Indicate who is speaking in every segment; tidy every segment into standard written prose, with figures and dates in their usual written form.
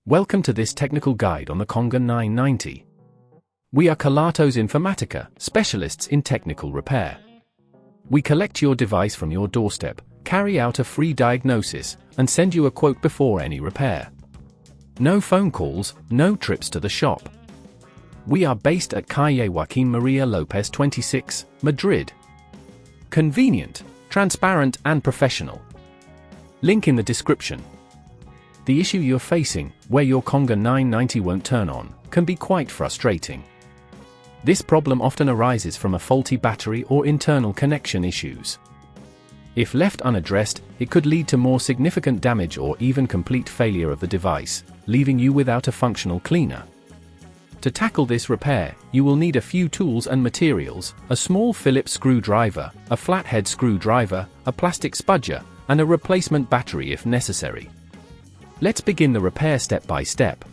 Speaker 1: Welcome to this technical guide on the Conga 990. We are Kelatos Informatica, specialists in technical repair. We collect your device from your doorstep, carry out a free diagnosis, and send you a quote before any repair. No phone calls, no trips to the shop. We are based at Calle Joaquín María López 26, Madrid. Convenient, transparent and professional. Link in the description. The issue you're facing, where your Conga 990 won't turn on, can be quite frustrating. This problem often arises from a faulty battery or internal connection issues. If left unaddressed, it could lead to more significant damage or even complete failure of the device, leaving you without a functional cleaner. To tackle this repair, you will need a few tools and materials: a small Phillips screwdriver, a flathead screwdriver, a plastic spudger, and a replacement battery if necessary. Let's begin the repair step by step.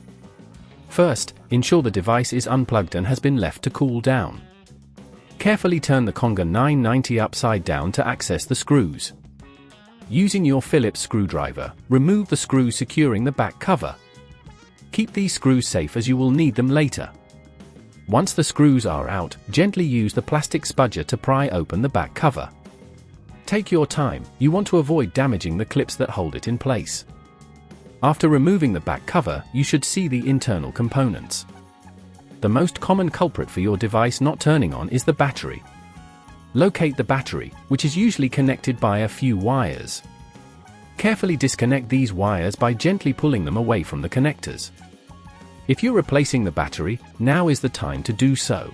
Speaker 1: First, ensure the device is unplugged and has been left to cool down. Carefully turn the Conga 990 upside down to access the screws. Using your Phillips screwdriver, remove the screws securing the back cover. Keep these screws safe as you will need them later. Once the screws are out, gently use the plastic spudger to pry open the back cover. Take your time, you want to avoid damaging the clips that hold it in place. After removing the back cover, you should see the internal components. The most common culprit for your device not turning on is the battery. Locate the battery, which is usually connected by a few wires. Carefully disconnect these wires by gently pulling them away from the connectors. If you're replacing the battery, now is the time to do so.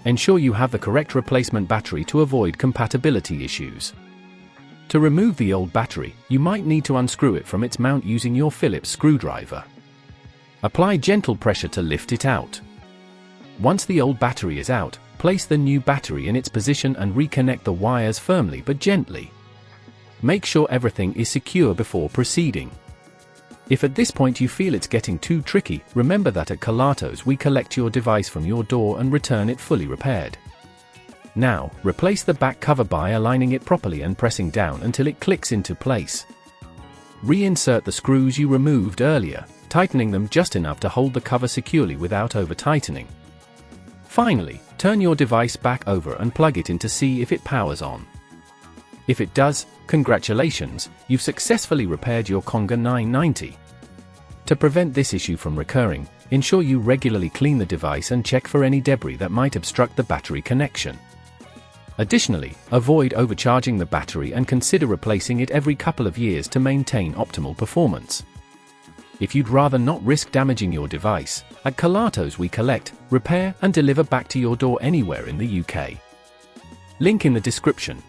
Speaker 1: Ensure you have the correct replacement battery to avoid compatibility issues. To remove the old battery, you might need to unscrew it from its mount using your Phillips screwdriver. Apply gentle pressure to lift it out. Once the old battery is out, place the new battery in its position and reconnect the wires firmly but gently. Make sure everything is secure before proceeding. If at this point you feel it's getting too tricky, remember that at Kelatos we collect your device from your door and return it fully repaired. Now, replace the back cover by aligning it properly and pressing down until it clicks into place. Reinsert the screws you removed earlier, tightening them just enough to hold the cover securely without over-tightening. Finally, turn your device back over and plug it in to see if it powers on. If it does, congratulations, you've successfully repaired your Conga 990. To prevent this issue from recurring, ensure you regularly clean the device and check for any debris that might obstruct the battery connection. Additionally, avoid overcharging the battery and consider replacing it every couple of years to maintain optimal performance. If you'd rather not risk damaging your device, at Kelatos we collect, repair and deliver back to your door anywhere in the UK. Link in the description.